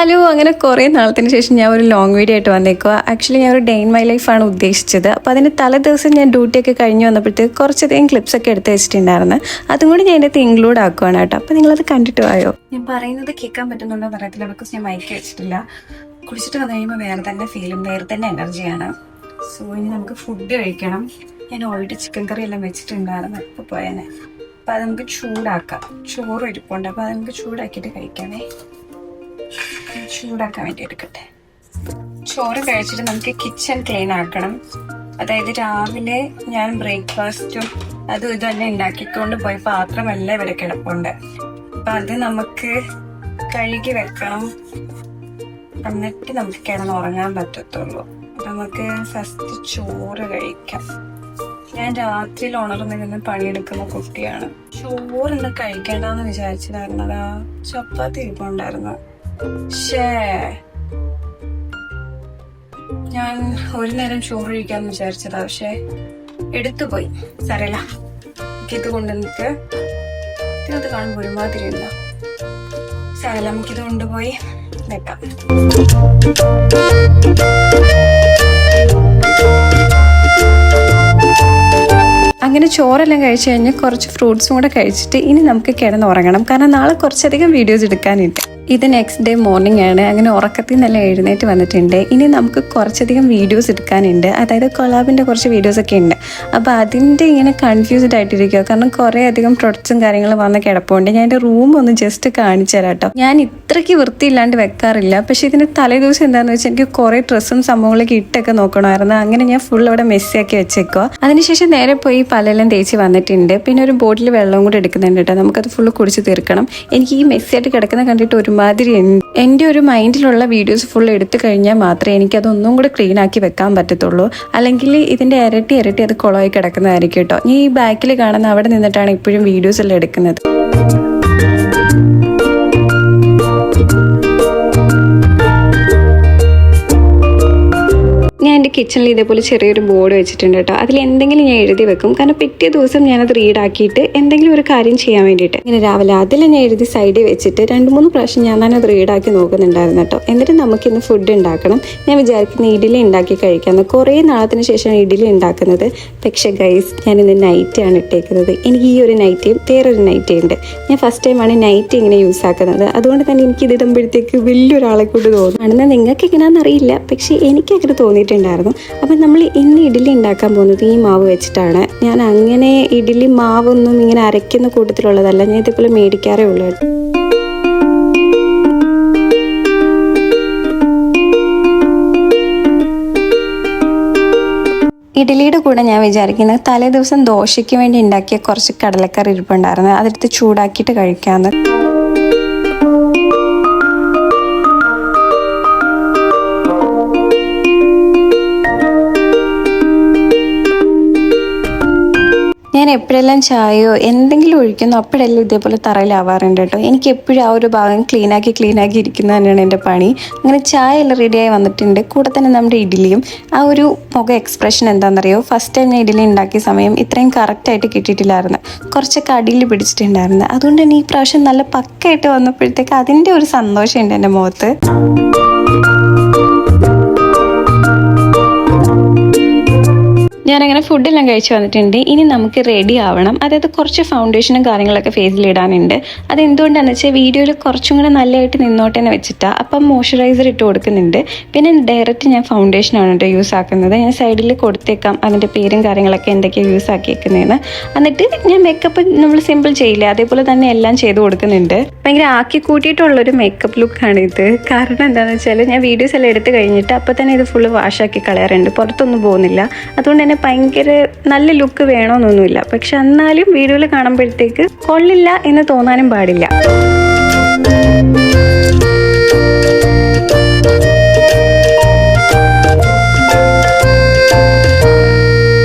Hello, അങ്ങനെ കുറേ നാളത്തിന് ശേഷം ഞാൻ ഒരു ലോങ് വീഡിയോ ആയിട്ട് വന്നേക്കുക. ആക്ച്വലി ഞാൻ ഒരു ഡേ ഇൻ മൈ ലൈഫാണ് ഉദ്ദേശിച്ചത്. അപ്പോൾ അതിന് തലേ ദിവസം ഞാൻ ഡ്യൂട്ടിയൊക്കെ കഴിഞ്ഞ് വന്നപ്പോഴത്തേക്ക് കുറച്ചധികം ക്ലിപ്സൊക്കെ എടുത്ത് വെച്ചിട്ടുണ്ടായിരുന്നു. അതും കൂടി ഞാൻ അതിനകത്ത് ഇൻക്ലൂഡ് ആക്കുവാണ് കേട്ടോ. അപ്പോൾ നിങ്ങളത് കണ്ടിട്ട് പോയോ? ഞാൻ പറയുന്നത് കേൾക്കാൻ പറ്റുന്നുണ്ടോ പറയത്തില്ല, ബിക്കോസ് ഞാൻ മൈക്ക് വെച്ചിട്ടില്ല. കുടിച്ചിട്ട് വന്നു കഴിയുമ്പോൾ വേറെ തന്നെ ഫീലും വേറെ തന്നെ എനർജിയാണ്. സോ ഇനി നമുക്ക് ഫുഡ് കഴിക്കണം. ഞാൻ ഓൾറെഡി ചിക്കൻ കറി എല്ലാം വെച്ചിട്ടുണ്ടായിരുന്നു ഇപ്പോൾ പോയേനെ. അപ്പോൾ അത് നമുക്ക് ചൂടാക്കാം. ചോറ് ഇരിപ്പുണ്ട്, അപ്പോൾ അത് നമുക്ക് ചൂടാക്കിയിട്ട് കഴിക്കാമേ. ചൂടാക്കാൻ വേണ്ടി എടുക്കട്ടെ. ചോറ് കഴിച്ചിട്ട് നമുക്ക് കിച്ചൺ ക്ലീൻ ആക്കണം. അതായത് രാവിലെ ഞാൻ ബ്രേക്ക്ഫാസ്റ്റും അതും ഇതെല്ലാം ഉണ്ടാക്കിക്കൊണ്ട് പോയി പാത്രമെല്ലാം ഇവിടെ കിടപ്പുണ്ട്. അപ്പം അത് നമുക്ക് കഴുകി വെക്കണം, എന്നിട്ട് നമുക്ക് കിടന്നുറങ്ങാൻ പറ്റത്തുള്ളൂ. നമുക്ക് ഫസ്റ്റ് ചോറ് കഴിക്കാം. ഞാൻ രാത്രിയിൽ ഉണർന്നിരുന്ന് പണിയെടുക്കുന്ന കുട്ടിയാണ്. ചോറിന്ന് കഴിക്കേണ്ടെന്ന് വിചാരിച്ചതായിരുന്നു. അതാ ചപ്പാത്തി ഇരിപ്പുണ്ടായിരുന്നു. ഞാൻ ഒരു നേരം ചോറ് കഴിക്കാന്ന് വിചാരിച്ചതാ, പക്ഷെ എടുത്തുപോയി. സാരമില്ല, ഇത് കൊണ്ടുവന്നിട്ട് ഇതിനകത്ത് കാണുമ്പോൾ ഒരുമാതിരി ഇല്ല. സാരമില്ല, നമുക്കിത് കൊണ്ടുപോയി വെക്കാം. അങ്ങനെ ചോറെല്ലാം കഴിച്ചു കഴിഞ്ഞ് കുറച്ച് ഫ്രൂട്ട്സും കൂടെ കഴിച്ചിട്ട് ഇനി നമുക്ക് കിടന്നുറങ്ങണം. കാരണം നാളെ കുറച്ചധികം വീഡിയോസ് എടുക്കാനുണ്ട്. ഇത് നെക്സ്റ്റ് ഡേ മോർണിംഗ് ആണ്. അങ്ങനെ ഉറക്കത്തിൽ നിന്നെല്ലാം എഴുന്നേറ്റ് വന്നിട്ടുണ്ട്. ഇനി നമുക്ക് കുറച്ചധികം വീഡിയോസ് എടുക്കാനുണ്ട്. അതായത് കൊളാബിൻ്റെ കുറച്ച് വീഡിയോസൊക്കെ ഉണ്ട്. അപ്പോൾ അതിൻ്റെ ഇങ്ങനെ കൺഫ്യൂസ്ഡ് ആയിട്ടിരിക്കുക. കാരണം കുറേ അധികം പ്രൊഡക്ട്സും കാര്യങ്ങളും വന്ന് കിടപ്പുണ്ട്. ഞാൻ എൻ്റെ റൂം ഒന്ന് ജസ്റ്റ് കാണിച്ചു തരാം കേട്ടോ. ഞാൻ ഇത്രയ്ക്ക് വൃത്തിയില്ലാണ്ട് വെക്കാറില്ല. പക്ഷേ ഇതിന് തലേദിവസം എന്താണെന്ന് വെച്ചാൽ എനിക്ക് കുറേ ഡ്രസ്സും സംഭവങ്ങളൊക്കെ ഇട്ടൊക്കെ നോക്കണമായിരുന്നു. അങ്ങനെ ഞാൻ ഫുൾ അവിടെ മെസ്സിയാക്കി വെച്ചേക്കുക. അതിനുശേഷം നേരെ പോയി പല്ലെല്ലാം തേച്ച് വന്നിട്ടുണ്ട്. പിന്നെ ഒരു ബോട്ടിൽ വെള്ളവും കൂടെ എടുക്കുന്നുണ്ട് കേട്ടോ. നമുക്കത് ഫുള്ള് കുടിച്ച് തീർക്കണം. എനിക്ക് ഈ മെസ്സിയായിട്ട് കിടക്കുന്ന കണ്ടിട്ട് ഒരുമാതിരി എൻ്റെ ഒരു മൈൻഡിലുള്ള വീഡിയോസ് ഫുൾ എടുത്തു കഴിഞ്ഞാൽ മാത്രമേ എനിക്കതൊന്നും കൂടെ ക്ലീൻ ആക്കി വെക്കാൻ പറ്റത്തുള്ളൂ. അല്ലെങ്കിൽ ഇതിൻ്റെ ഇരട്ടി അത് കുളമായി കിടക്കുന്നതായിരിക്കും കേട്ടോ. ഈ ബാക്കിൽ കാണുന്ന അവിടെ നിന്നിട്ടാണ് ഇപ്പോഴും വീഡിയോസ് എല്ലാം എടുക്കുന്നത്. ഞാൻ എൻ്റെ കിച്ചണിൽ ഇതേപോലെ ചെറിയൊരു ബോർഡ് വെച്ചിട്ടുണ്ട് കേട്ടോ. അതിൽ എന്തെങ്കിലും ഞാൻ എഴുതി വെക്കും. കാരണം പിറ്റേ ദിവസം ഞാനത് റീഡാക്കിയിട്ട് എന്തെങ്കിലും ഒരു കാര്യം ചെയ്യാൻ വേണ്ടിയിട്ട് ഇങ്ങനെ രാവിലെ അതിൽ ഞാൻ എഴുതി സൈഡിൽ വെച്ചിട്ട് 2-3 പ്രാവശ്യം ഞാൻ തന്നെ അത് റീഡാക്കി നോക്കുന്നുണ്ടായിരുന്നു കേട്ടോ. എന്നിട്ട് നമുക്കിന്ന് ഫുഡ് ഉണ്ടാക്കണം. ഞാൻ വിചാരിക്കുന്ന ഇഡ്ഡലി ഉണ്ടാക്കി കഴിക്കാമെന്ന്. കുറേ നാളത്തിന് ശേഷമാണ് ഇഡ്ഡലി ഉണ്ടാക്കുന്നത്. പക്ഷേ ഗൈസ്, ഞാനിന്ന് നൈറ്റിയാണ് ഇട്ടേക്കുന്നത്. എനിക്ക് ഈ ഒരു നൈറ്റിയും വേറൊരു നൈറ്റി ഉണ്ട്. ഞാൻ ഫസ്റ്റ് ടൈമാണ് നൈറ്റി ഇങ്ങനെ യൂസ് ആക്കുന്നത്. അതുകൊണ്ട് തന്നെ എനിക്ക് ഇത് ഇടുമ്പോഴത്തേക്ക് വലിയൊരാളെ കൊണ്ട് തോന്നും. ആണെന്ന് നിങ്ങൾക്ക് എങ്ങനെയാണെന്ന് അറിയില്ല, പക്ഷേ എനിക്കങ്ങനെ തോന്നിയിട്ടുണ്ട്. അപ്പം നമ്മൾ ഇന്ന് ഇഡ്ഡലി ഉണ്ടാക്കാൻ പോകുന്നത് ഈ മാവ് വെച്ചിട്ടാണ്. ഞാൻ അങ്ങനെ ഇഡ്ഡലി മാവൊന്നും ഇങ്ങനെ അരയ്ക്കുന്ന കൂട്ടത്തിലുള്ളതല്ല. ഞാൻ ഇതേപോലെ മേടിക്കാറേ ഉള്ളൂ. ഇഡ്ഡലിയുടെ കൂടെ ഞാൻ വിചാരിക്കുന്നത് തലേ ദിവസം ദോശയ്ക്ക് വേണ്ടി ഉണ്ടാക്കിയ കുറച്ച് കടലക്കറി ഇരിപ്പുണ്ടായിരുന്നു. അതെടുത്ത് ചൂടാക്കിയിട്ട് കഴിക്കാമെന്ന്. ഞാൻ എപ്പോഴെല്ലാം ചായയോ എന്തെങ്കിലും ഒഴിക്കുന്നു അപ്പോഴെല്ലാം ഇതേപോലെ തറയിലാവാറുണ്ട് കേട്ടോ. എനിക്ക് എപ്പോഴും ആ ഒരു ഭാഗം ക്ലീനാക്കി ഇരിക്കുന്നത് തന്നെയാണ് എൻ്റെ പണി. അങ്ങനെ ചായ എല്ലാം റെഡിയായി വന്നിട്ടുണ്ട്. കൂടെ തന്നെ നമ്മുടെ ഇഡ്ഡലിയും. ആ ഒരു മുഖ എക്സ്പ്രഷൻ എന്താണെന്നറിയോ? ഫസ്റ്റ് ടൈം ഞാൻ ഇഡ്ഡലി ഉണ്ടാക്കിയ സമയം ഇത്രയും കറക്റ്റായിട്ട് കിട്ടിയിട്ടില്ലായിരുന്നു. കുറച്ചൊക്കെ അടിയിൽ പിടിച്ചിട്ടുണ്ടായിരുന്നു. അതുകൊണ്ട് തന്നെ ഈ പ്രാവശ്യം നല്ല പക്കയായിട്ട് വന്നപ്പോഴത്തേക്ക് അതിൻ്റെ ഒരു സന്തോഷമുണ്ട് എൻ്റെ മുഖത്ത്. ഞാനങ്ങനെ ഫുഡെല്ലാം കഴിച്ച് വന്നിട്ടുണ്ട്. ഇനി നമുക്ക് റെഡി ആവണം. അതായത് കുറച്ച് ഫൗണ്ടേഷനും കാര്യങ്ങളൊക്കെ ഫേസിലിടാനുണ്ട്. അതെന്തുകൊണ്ടാണെന്ന് വെച്ചാൽ വീഡിയോയിൽ കുറച്ചും കൂടെ നല്ലതായിട്ട് നിന്നോട്ടെ എന്ന് വെച്ചിട്ടാണ്. അപ്പം മോയ്സ്ചറൈസർ ഇട്ട് കൊടുക്കുന്നുണ്ട്. പിന്നെ ഡയറക്റ്റ് ഞാൻ ഫൗണ്ടേഷനാണ് കേട്ടോ യൂസ് ആക്കുന്നത്. ഞാൻ സൈഡിൽ കൊടുത്തേക്കാം അതിൻ്റെ പേരും കാര്യങ്ങളൊക്കെ എന്തൊക്കെയാണ് യൂസ് ആക്കിയേക്കുന്നതെന്ന്. എന്നിട്ട് ഞാൻ മേക്കപ്പ് നമ്മൾ സിമ്പിൾ ചെയ്യില്ലേ, അതേപോലെ തന്നെ എല്ലാം ചെയ്ത് കൊടുക്കുന്നുണ്ട്. ഭയങ്കര ആക്കി കൂട്ടിയിട്ടുള്ളൊരു മേക്കപ്പ് ലുക്കാണ് ഇത്. കാരണം എന്താണെന്ന് വെച്ചാൽ ഞാൻ വീഡിയോസ് എല്ലാം എടുത്ത് കഴിഞ്ഞിട്ട് അപ്പം തന്നെ ഇത് ഫുള്ള് വാഷാക്കി കളയാറുണ്ട്. പുറത്തൊന്നും പോകുന്നില്ല. അതുകൊണ്ട് തന്നെ ഭയങ്കര നല്ല ലുക്ക് വേണമെന്നൊന്നുമില്ല. പക്ഷെ എന്നാലും വീഡിയോയിൽ കാണുമ്പോഴത്തേക്ക് കൊള്ളില്ല എന്ന് തോന്നാനും പാടില്ല.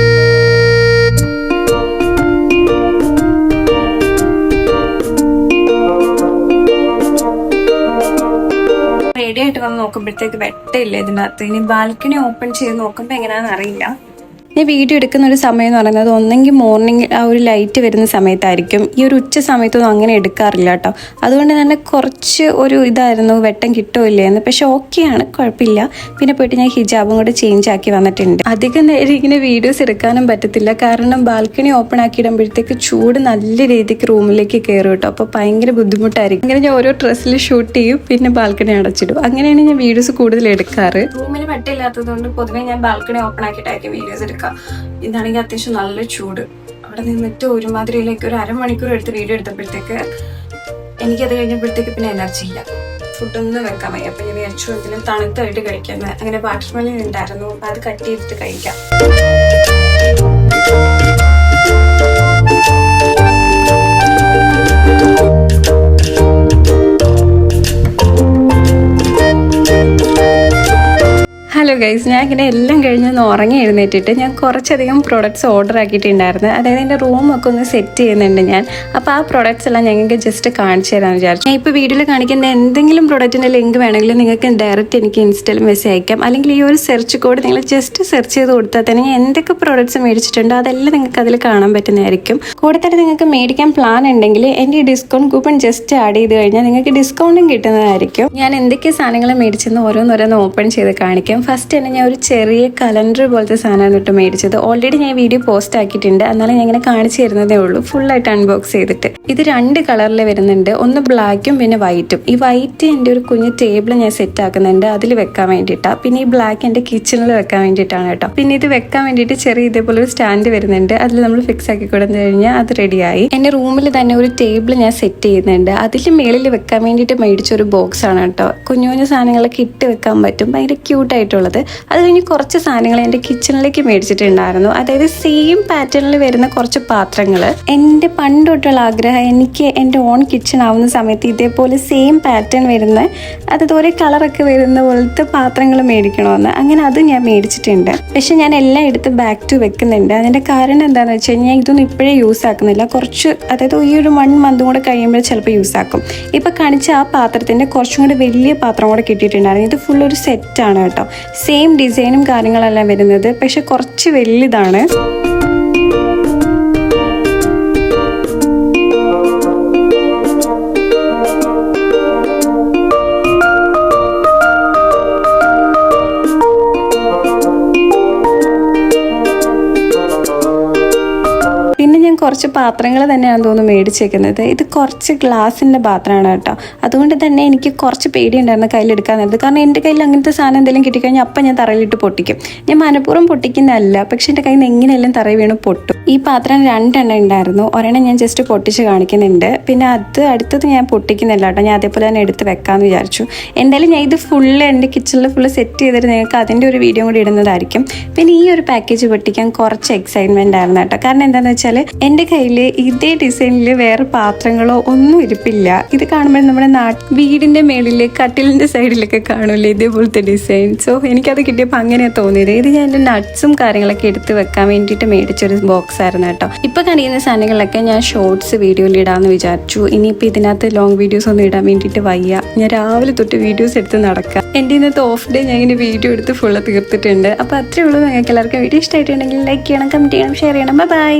റെഡി ആയിട്ട് വന്ന് നോക്കുമ്പോഴത്തേക്ക് വെട്ടമില്ല ഇതിനകത്ത്. ഇനി ബാൽക്കണി ഓപ്പൺ ചെയ്ത് നോക്കുമ്പോൾ എങ്ങനെയാണെന്ന് അറിയില്ല. ഞാൻ വീഡിയോ എടുക്കുന്ന ഒരു സമയം എന്ന് പറയുന്നത് ഒന്നെങ്കിൽ മോർണിംഗ് ആ ഒരു ലൈറ്റ് വരുന്ന സമയത്തായിരിക്കും. ഈ ഒരു ഉച്ച സമയത്തൊന്നും അങ്ങനെ എടുക്കാറില്ല കേട്ടോ. അതുകൊണ്ട് തന്നെ കുറച്ച് ഒരു ഇതായിരുന്നു വെട്ടം കിട്ടുമില്ലേ എന്ന്. പക്ഷെ ഓക്കെയാണ്, കുഴപ്പമില്ല. പിന്നെ പോയിട്ട് ഞാൻ ഹിജാബും കൂടെ ചേഞ്ച് ആക്കി വന്നിട്ടുണ്ട്. അധികം നേരം ഇങ്ങനെ വീഡിയോസ് എടുക്കാനും പറ്റത്തില്ല, കാരണം ബാൽക്കണി ഓപ്പൺ ആക്കി ഇടുമ്പോഴത്തേക്ക് ചൂട് നല്ല രീതിക്ക് റൂമിലേക്ക് കയറും കേട്ടോ. അപ്പോൾ ഭയങ്കര ബുദ്ധിമുട്ടായിരിക്കും. അങ്ങനെ ഞാൻ ഓരോ ഡ്രസ്സിൽ ഷൂട്ട് ചെയ്യും, പിന്നെ ബാൽക്കണി അടച്ചിടും. അങ്ങനെയാണ് ഞാൻ വീഡിയോസ് കൂടുതൽ എടുക്കാറ്. റൂമിന് വെട്ടമില്ലാത്തതുകൊണ്ട് പൊതുവെ ഞാൻ ബാൽക്കണി ഓപ്പൺ ആക്കിയിട്ടായിരിക്കും വീഡിയോസ് എടുക്കുക. ഇതാണെങ്കിൽ അത്യാവശ്യം നല്ല ചൂട്. അവിടെ നിന്നിട്ട് ഒരുമാതിരിയിലേക്ക് ഒരു അരമണിക്കൂർ എടുത്ത് വീഡിയോ എടുത്തപ്പോഴത്തേക്ക് എനിക്കത് കഴിഞ്ഞപ്പോഴത്തേക്ക് പിന്നെ എനർജി ഇല്ല, ഫുഡൊന്നും വെക്കാൻ വയ്യ. അപ്പം ഞാൻ വിചാരിച്ചു എന്തെങ്കിലും തണുത്തായിട്ട് കഴിക്കുന്നത്. അങ്ങനെ വാട്ടർമെലൻ ഉണ്ടായിരുന്നു, അപ്പം അത് കട്ട് ചെയ്തിട്ട് കഴിക്കാം. ഹലോ ഗൈസ്, ഞാൻ ഇങ്ങനെ എല്ലാം കഴിഞ്ഞൊന്ന് ഉറങ്ങി എഴുന്നേറ്റിട്ട് ഞാൻ കുറച്ചധികം പ്രൊഡക്ട്സ് ഓർഡർ ആക്കിയിട്ടുണ്ടായിരുന്നു. അതായത് എൻ്റെ റൂമൊക്കെ ഒന്ന് സെറ്റ് ചെയ്യുന്നുണ്ട് ഞാൻ. അപ്പോൾ ആ പ്രൊഡക്ട്സ് എല്ലാം ഞങ്ങൾക്ക് ജസ്റ്റ് കാണിച്ചു തരാമെന്ന് വിചാരിച്ചു. ഞാൻ ഇപ്പോൾ വീഡിയോയിൽ കാണിക്കുന്ന എന്തെങ്കിലും പ്രൊഡക്റ്റിൻ്റെ ലിങ്ക് വേണമെങ്കിൽ നിങ്ങൾക്ക് ഡയറക്റ്റ് എനിക്ക് ഇൻസ്റ്റയിൽ മെസ്സേജ് അയക്കാം. അല്ലെങ്കിൽ ഈ ഒരു സെർച്ച് കോഡ് നിങ്ങൾ ജസ്റ്റ് സെർച്ച് ചെയ്ത് കൊടുത്താൽ തന്നെ ഞാൻ എന്തൊക്കെ പ്രൊഡക്ട്സ് മേടിച്ചിട്ടുണ്ടോ അതെല്ലാം നിങ്ങൾക്ക് അതിൽ കാണാൻ പറ്റുന്നതായിരിക്കും. കൂടെ തന്നെ നിങ്ങൾക്ക് മേടിക്കാൻ പ്ലാൻ ഉണ്ടെങ്കിൽ എൻ്റെ ഈ ഡിസ്കൗണ്ട് കൂപ്പൺ ജസ്റ്റ് ആഡ് ചെയ്ത് കഴിഞ്ഞാൽ നിങ്ങൾക്ക് ഡിസ്കൗണ്ടും കിട്ടുന്നതായിരിക്കും. ഞാൻ എന്തൊക്കെ സാധനങ്ങൾ മേടിച്ചെന്ന് ഓരോന്നോരോന്ന് ഓപ്പൺ ചെയ്ത് കാണിക്കാം. ഫസ്റ്റ് തന്നെ ഞാൻ ഒരു ചെറിയ കലണ്ടർ പോലത്തെ സാധനമാണ് ഇട്ട് മേടിച്ചത്. ഓൾറെഡി ഞാൻ വീഡിയോ പോസ്റ്റ് ആക്കിയിട്ടുണ്ട്, എന്നാലും ഞാൻ ഇങ്ങനെ കാണിച്ചു തരുന്നതേ ഉള്ളൂ ഫുള്ളായിട്ട് അൺബോക്സ് ചെയ്തിട്ട്. ഇത് 2 കളറിൽ വരുന്നുണ്ട്, ഒന്ന് ബ്ലാക്കും പിന്നെ വൈറ്റും. ഈ വൈറ്റ് എൻ്റെ ഒരു കുഞ്ഞ് ടേബിൾ ഞാൻ സെറ്റ് ആക്കുന്നുണ്ട്, അതിൽ വെക്കാൻ വേണ്ടിയിട്ടാണ്. പിന്നെ ഈ ബ്ലാക്ക് എൻ്റെ കിച്ചണിൽ വെക്കാൻ വേണ്ടിയിട്ടാണ് കേട്ടോ. പിന്നെ ഇത് വെക്കാൻ വേണ്ടിയിട്ട് ചെറിയ ഇതേപോലെ ഒരു സ്റ്റാൻഡ് വരുന്നുണ്ട്, അതിൽ നമ്മൾ ഫിക്സ് ആക്കി കൊടുത്തു കഴിഞ്ഞാൽ അത് റെഡിയായി. എൻ്റെ റൂമിൽ തന്നെ ഒരു ടേബിൾ ഞാൻ സെറ്റ് ചെയ്യുന്നുണ്ട്, അതിൽ മേളിൽ വെക്കാൻ വേണ്ടിയിട്ട് മേടിച്ച ഒരു ബോക്സ് ആണ് കേട്ടോ. കുഞ്ഞു കുഞ്ഞു സാധനങ്ങളൊക്കെ ഇട്ട് വെക്കാൻ പറ്റും, ഭയങ്കര ക്യൂട്ടായിട്ടുള്ളത്. അത് കഴിഞ്ഞ് കുറച്ച് സാധനങ്ങൾ എൻ്റെ കിച്ചണിലേക്ക് മേടിച്ചിട്ടുണ്ടായിരുന്നു. അതായത് സെയിം പാറ്റേണിൽ വരുന്ന കുറച്ച് പാത്രങ്ങൾ. എൻ്റെ പണ്ട് തൊട്ടുള്ള ആഗ്രഹം എനിക്ക് എൻ്റെ ഓൺ കിച്ചൺ ആവുന്ന സമയത്ത് ഇതേപോലെ സെയിം പാറ്റേൺ വരുന്ന, അതുപോലെ കളറൊക്കെ വരുന്ന പോലത്തെ പാത്രങ്ങൾ മേടിക്കണമെന്ന്. അങ്ങനെ അത് ഞാൻ മേടിച്ചിട്ടുണ്ട്. പക്ഷെ ഞാൻ എല്ലാം എടുത്ത് ബാക്ക് ടു വെക്കുന്നുണ്ട്. അതിൻ്റെ കാരണം എന്താണെന്ന് വെച്ച് കഴിഞ്ഞാൽ ഇതൊന്നും ഇപ്പോഴേ യൂസ് ആക്കുന്നില്ല. കുറച്ച്, അതായത് ഈ ഒരു 1 മന്തും കൂടെ കഴിയുമ്പോൾ ചിലപ്പോൾ യൂസ് ആക്കും. ഇപ്പം കാണിച്ച ആ പാത്രത്തിൻ്റെ കുറച്ചും കൂടി വലിയ പാത്രം കൂടെ കിട്ടിയിട്ടുണ്ടായിരുന്നു. ഇത് ഫുൾ ഒരു സെറ്റാണ് കേട്ടോ. സെയിം ഡിസൈനും കാര്യങ്ങളെല്ലാം വരുന്നത്, പക്ഷെ കുറച്ച് വലുതാണ്. കുറച്ച് പാത്രങ്ങൾ തന്നെയാണ് തോന്നുന്നു മേടിച്ചേക്കുന്നത്. ഇത് കുറച്ച് ഗ്ലാസിൻ്റെ പാത്രമാണ് കേട്ടോ. അതുകൊണ്ട് തന്നെ എനിക്ക് കുറച്ച് പേടിയുണ്ടായിരുന്നു കയ്യിലെടുക്കാൻ നേരത്ത്. കാരണം എൻ്റെ കയ്യിൽ അങ്ങനത്തെ സാധനം എന്തെങ്കിലും കിട്ടിക്കഴിഞ്ഞാൽ അപ്പം ഞാൻ തറയിലിട്ട് പൊട്ടിക്കും. ഞാൻ മനഃപൂർവ്വം പൊട്ടിക്കുന്നതല്ല, പക്ഷെ എൻ്റെ കയ്യിൽ നിന്ന് എങ്ങനെയെല്ലാം തറയിൽ വീണ് പൊട്ടും. ഈ പാത്രം 2 എണ്ണം ഉണ്ടായിരുന്നു. ഒരെണ്ണം ഞാൻ ജസ്റ്റ് പൊട്ടിച്ച് കാണിക്കുന്നുണ്ട്, പിന്നെ അടുത്തത് ഞാൻ പൊട്ടിക്കുന്നില്ല കേട്ടോ. ഞാൻ അതേപോലെ തന്നെ എടുത്ത് വെക്കാമെന്ന് വിചാരിച്ചു. എന്തായാലും ഞാൻ ഇത് ഫുള്ള് എൻ്റെ കിച്ചണിൽ ഫുള്ള് സെറ്റ് ചെയ്തിട്ട് നിങ്ങൾക്ക് അതിൻ്റെ ഒരു വീഡിയോ കൂടി ഇടുന്നതായിരിക്കും. പിന്നെ ഈ ഒരു പാക്കേജ് പൊട്ടിക്കാൻ കുറച്ച് എക്സൈറ്റ്മെൻ്റ് ആയിരുന്നു കേട്ടോ. കാരണം എന്താണെന്ന് വെച്ചാൽ എൻ്റെ കയ്യിൽ ഇതേ ഡിസൈനിൽ വേറെ പാത്രങ്ങളോ ഒന്നും ഇരിപ്പില്ല. ഇത് കാണുമ്പോൾ നമ്മുടെ വീടിൻ്റെ മേളിൽ കട്ടിലിൻ്റെ സൈഡിലൊക്കെ കാണൂല്ലേ ഇതേപോലത്തെ ഡിസൈൻ. സോ എനിക്കത് കിട്ടിയപ്പോൾ അങ്ങനെയാണ് തോന്നിയത്. ഇത് ഞാൻ എൻ്റെ നട്ട്സും കാര്യങ്ങളൊക്കെ എടുത്ത് വെക്കാൻ വേണ്ടിയിട്ട് മേടിച്ചൊരു ബോക്സ് ആയിരുന്നു കേട്ടോ. ഇപ്പോൾ കാണിക്കുന്ന സാധനങ്ങളൊക്കെ ഞാൻ ഷോർട്സ് വീഡിയോയിൽ ഇടാമെന്ന് വിചാരിച്ചു. ഇനിയിപ്പോൾ ഇതിനകത്ത് ലോങ് വീഡിയോസ് ഒന്നും ഇടാൻ വേണ്ടിയിട്ട് വയ്യ. ഞാൻ രാവിലെ തൊട്ട് വീഡിയോസ് എടുത്ത് നടക്കാം. എൻ്റെ ഇന്നത്തെ ഓഫ് ഡേ ഞാൻ ഇങ്ങനെ വീഡിയോ എടുത്ത് ഫുള്ള് തീർത്തിട്ടുണ്ട്. അപ്പോൾ അത്രയേ ഉള്ളൂ. നിങ്ങൾക്ക് എല്ലാവർക്കും വീഡിയോ ഇഷ്ടമായിട്ടുണ്ടെങ്കിൽ ലൈക്ക് ചെയ്യണം, കമൻറ്റ് ചെയ്യണം, ഷെയർ ചെയ്യണം. ബൈ.